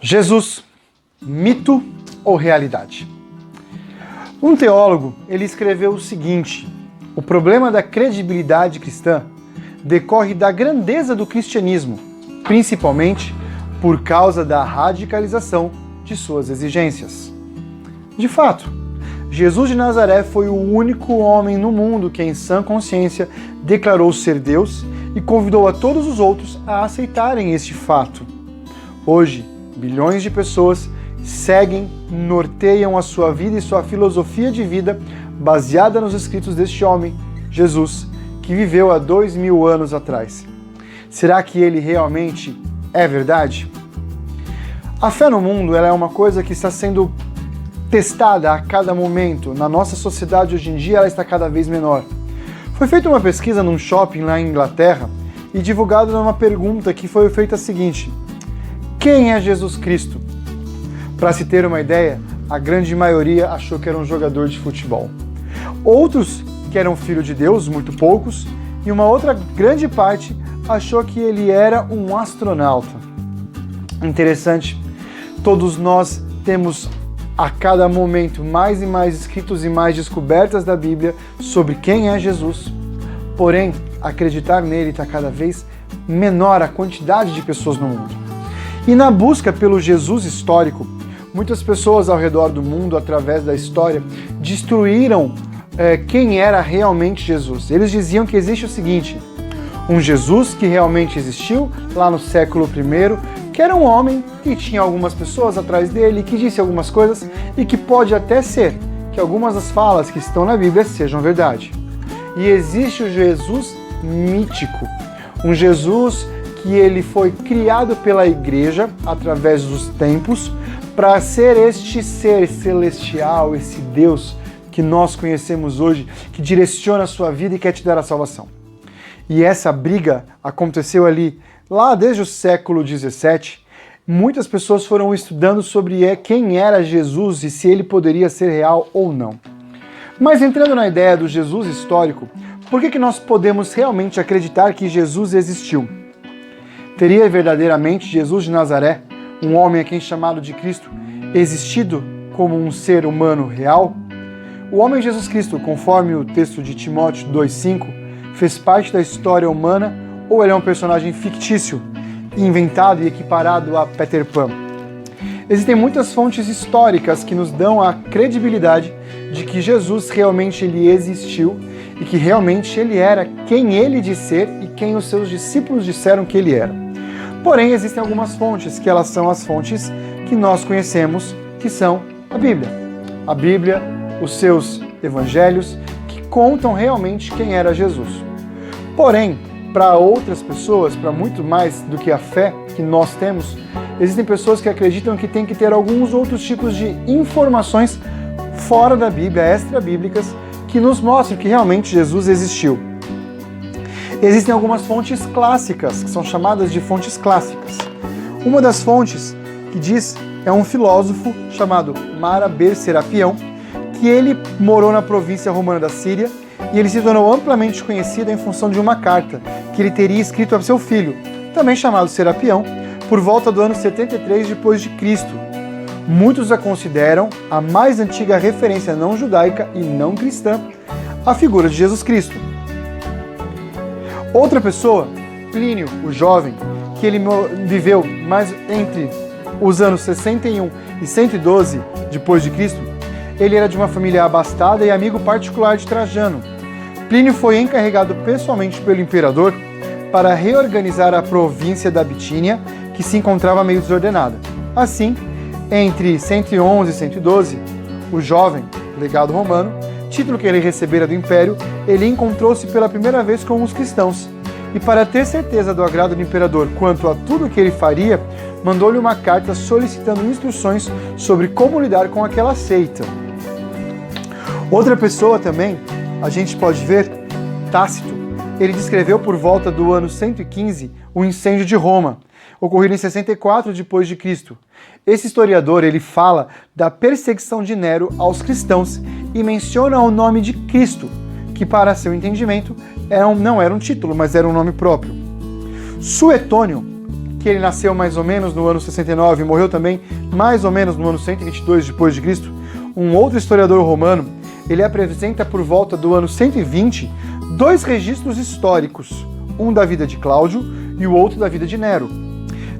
Jesus, mito ou realidade? Um teólogo, ele escreveu o seguinte: o problema da credibilidade cristã decorre da grandeza do cristianismo, principalmente por causa da radicalização de suas exigências. De fato, Jesus de Nazaré foi o único homem no mundo que, em sã consciência, declarou ser Deus e convidou a todos os outros a aceitarem este fato. Hoje, bilhões de pessoas seguem, norteiam a sua vida e sua filosofia de vida baseada nos escritos deste homem, Jesus, que viveu há 2000 anos atrás. Será que ele realmente é verdade? A fé no mundo ela é uma coisa que está sendo testada a cada momento. Na nossa sociedade hoje em dia ela está cada vez menor. Foi feita uma pesquisa num shopping lá em Inglaterra e divulgada uma pergunta que foi feita a seguinte: quem é Jesus Cristo? Para se ter uma ideia, a grande maioria achou que era um jogador de futebol. Outros que eram filho de Deus, muito poucos, e uma outra grande parte achou que ele era um astronauta. Interessante, todos nós temos a cada momento mais e mais escritos e mais descobertas da Bíblia sobre quem é Jesus. Porém, acreditar nele está cada vez menor a quantidade de pessoas no mundo. E na busca pelo Jesus histórico, muitas pessoas ao redor do mundo, através da história, destruíram quem era realmente Jesus. Eles diziam que existe o seguinte: um Jesus que realmente existiu lá no século I, que era um homem que tinha algumas pessoas atrás dele, que disse algumas coisas e que pode até ser que algumas das falas que estão na Bíblia sejam verdade. E existe o Jesus mítico, um Jesus que ele foi criado pela igreja através dos tempos para ser este ser celestial, esse Deus que nós conhecemos hoje, que direciona a sua vida e quer te dar a salvação. E essa briga aconteceu ali, lá desde o século XVII. Muitas pessoas foram estudando sobre quem era Jesus e se ele poderia ser real ou não. Mas entrando na ideia do Jesus histórico, por que nós podemos realmente acreditar que Jesus existiu? Teria verdadeiramente Jesus de Nazaré, um homem a quem chamado de Cristo, existido como um ser humano real? O homem Jesus Cristo, conforme o texto de Timóteo 2,5, fez parte da história humana ou ele é um personagem fictício, inventado e equiparado a Peter Pan? Existem muitas fontes históricas que nos dão a credibilidade de que Jesus realmente ele existiu e que realmente ele era quem ele diz ser e quem os seus discípulos disseram que ele era. Porém, existem algumas fontes, que elas são as fontes que nós conhecemos, que são a Bíblia. A Bíblia, os seus evangelhos, que contam realmente quem era Jesus. Porém, para outras pessoas, para muito mais do que a fé que nós temos, existem pessoas que acreditam que tem que ter alguns outros tipos de informações fora da Bíblia, extra-bíblicas, que nos mostram que realmente Jesus existiu. Existem algumas fontes clássicas, que são chamadas de fontes clássicas. Uma das fontes que diz é um filósofo chamado Mara Ber-Serapião, que ele morou na província romana da Síria e ele se tornou amplamente conhecido em função de uma carta que ele teria escrito a seu filho, também chamado Serapião, por volta do ano 73 depois de Cristo. Muitos a consideram a mais antiga referência não judaica e não cristã à figura de Jesus Cristo. Outra pessoa, Plínio, o jovem, que ele viveu mais entre os anos 61 e 112 depois de Cristo, ele era de uma família abastada e amigo particular de Trajano. Plínio foi encarregado pessoalmente pelo imperador para reorganizar a província da Bitínia, que se encontrava meio desordenada. Assim, entre 111 e 112, o jovem, legado romano, título que ele recebera do Império, ele encontrou-se pela primeira vez com os cristãos. E para ter certeza do agrado do imperador quanto a tudo o que ele faria, mandou-lhe uma carta solicitando instruções sobre como lidar com aquela seita. Outra pessoa também, a gente pode ver, Tácito, ele descreveu por volta do ano 115 o incêndio de Roma, ocorrido em 64 depois de Cristo. Esse historiador ele fala da perseguição de Nero aos cristãos e menciona o nome de Cristo, que para seu entendimento não era um título, mas era um nome próprio. Suetônio, que ele nasceu mais ou menos no ano 69 e morreu também mais ou menos no ano 122 depois de Cristo, um outro historiador romano, ele apresenta por volta do ano 120 dois registros históricos, um da vida de Cláudio e o outro da vida de Nero,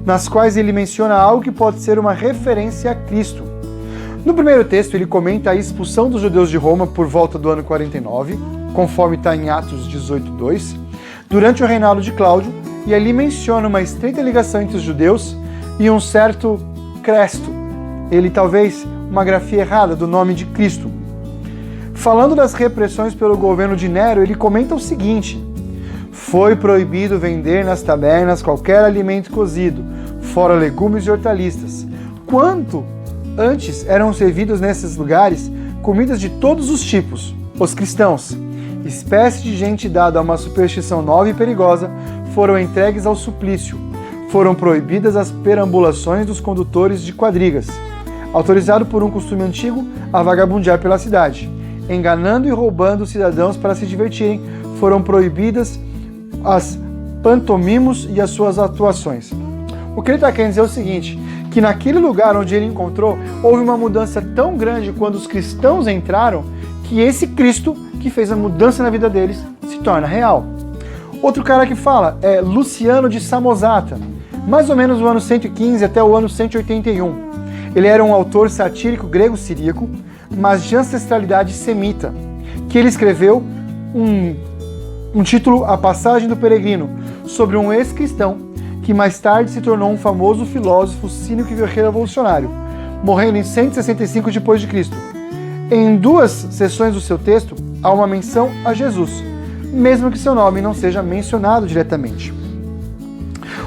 nas quais ele menciona algo que pode ser uma referência a Cristo. No primeiro texto, ele comenta a expulsão dos judeus de Roma por volta do ano 49, conforme está em Atos 18:2, durante o reinado de Cláudio, e ali menciona uma estreita ligação entre os judeus e um certo Cresto, ele talvez uma grafia errada do nome de Cristo. Falando das repressões pelo governo de Nero, ele comenta o seguinte: foi proibido vender nas tabernas qualquer alimento cozido, fora legumes e hortaliças. Quanto antes eram servidos nesses lugares comidas de todos os tipos, os cristãos, espécie de gente dada a uma superstição nova e perigosa, foram entregues ao suplício. Foram proibidas as perambulações dos condutores de quadrigas, autorizado por um costume antigo a vagabundear pela cidade. Enganando e roubando os cidadãos para se divertirem, foram proibidas as pantomimos e as suas atuações. O que ele está querendo dizer é o seguinte, que naquele lugar onde ele encontrou, houve uma mudança tão grande quando os cristãos entraram, que esse Cristo que fez a mudança na vida deles se torna real. Outro cara que fala é Luciano de Samosata, mais ou menos no ano 115 até o ano 181. Ele era um autor satírico grego-siríaco, mas de ancestralidade semita, que ele escreveu um título, A Passagem do Peregrino, sobre um ex-cristão que mais tarde se tornou um famoso filósofo cínico e revolucionário, morrendo em 165 d.C. Em duas seções do seu texto, há uma menção a Jesus, mesmo que seu nome não seja mencionado diretamente.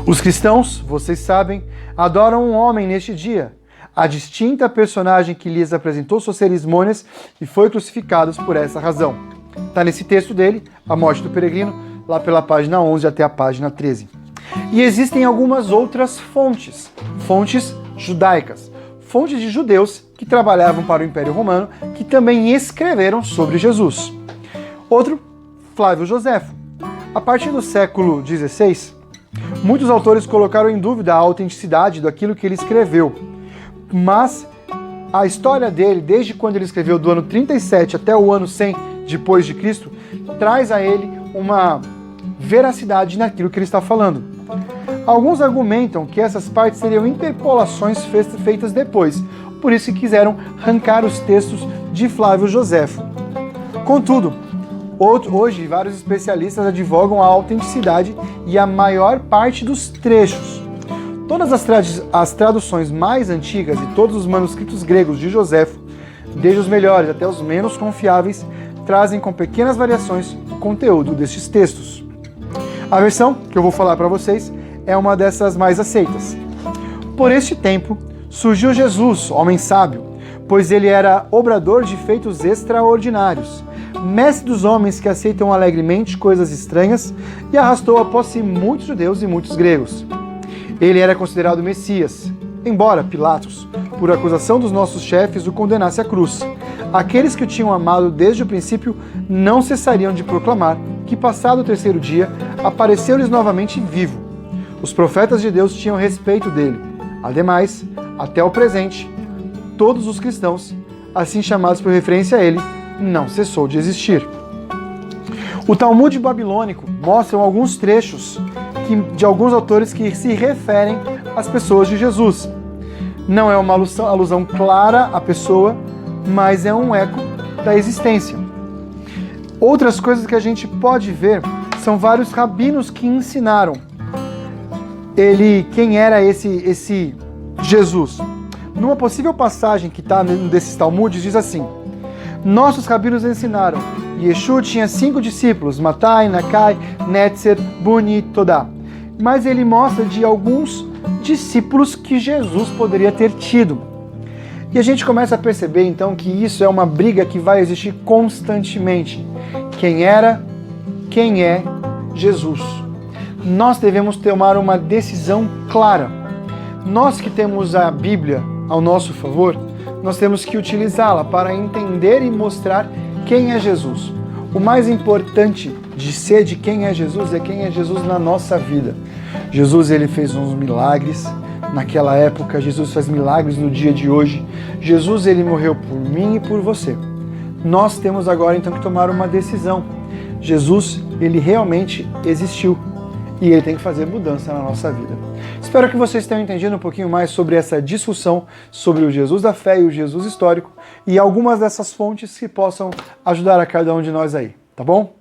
Os cristãos, vocês sabem, adoram um homem neste dia, a distinta personagem que lhes apresentou suas cerimônias e foi crucificado por essa razão. Está nesse texto dele, A Morte do Peregrino, lá pela página 11 até a página 13. E existem algumas outras fontes judaicas, fontes de judeus que trabalhavam para o Império Romano, que também escreveram sobre Jesus. Outro, Flávio Joséfo. A partir do século XVI, muitos autores colocaram em dúvida a autenticidade daquilo que ele escreveu, mas a história dele, desde quando ele escreveu do ano 37 até o ano 100 depois de Cristo, traz a ele uma veracidade naquilo que ele está falando. Alguns argumentam que essas partes seriam interpolações feitas depois, por isso que quiseram arrancar os textos de Flávio Joséfo. Contudo, hoje vários especialistas advogam a autenticidade e a maior parte dos trechos. Todas as traduções mais antigas e todos os manuscritos gregos de Joséfo, desde os melhores até os menos confiáveis, trazem com pequenas variações o conteúdo destes textos. A versão que eu vou falar para vocês é uma dessas mais aceitas. Por este tempo surgiu Jesus, homem sábio, pois ele era obrador de feitos extraordinários, mestre dos homens que aceitam alegremente coisas estranhas, e arrastou após si muitos judeus e muitos gregos. Ele era considerado Messias, embora Pilatos, por acusação dos nossos chefes, o condenasse à cruz. Aqueles que o tinham amado desde o princípio não cessariam de proclamar que, passado o terceiro dia, apareceu-lhes novamente vivo. Os profetas de Deus tinham respeito dele. Ademais, até o presente, todos os cristãos, assim chamados por referência a ele, não cessou de existir. O Talmud babilônico mostra alguns trechos de alguns autores que se referem às pessoas de Jesus. Não é uma alusão clara à pessoa, mas é um eco da existência. Outras coisas que a gente pode ver são vários rabinos que ensinaram quem era esse Jesus. Numa possível passagem que está desses Talmudes, diz assim: nossos rabinos ensinaram. Yeshua tinha 5 discípulos, Matai, Nakai, Netzer, Buni e Todá. Mas ele mostra de alguns discípulos que Jesus poderia ter tido. E a gente começa a perceber então que isso é uma briga que vai existir constantemente. Quem era, quem é Jesus? Nós devemos tomar uma decisão clara. Nós que temos a Bíblia ao nosso favor, nós temos que utilizá-la para entender e mostrar quem é Jesus. O mais importante de ser de quem é Jesus é quem é Jesus na nossa vida. Jesus, ele fez uns milagres naquela época, Jesus faz milagres no dia de hoje. Jesus, ele morreu por mim e por você. Nós temos agora então que tomar uma decisão. Jesus, ele realmente existiu e ele tem que fazer mudança na nossa vida. Espero que vocês tenham entendido um pouquinho mais sobre essa discussão sobre o Jesus da fé e o Jesus histórico e algumas dessas fontes que possam ajudar a cada um de nós aí, tá bom?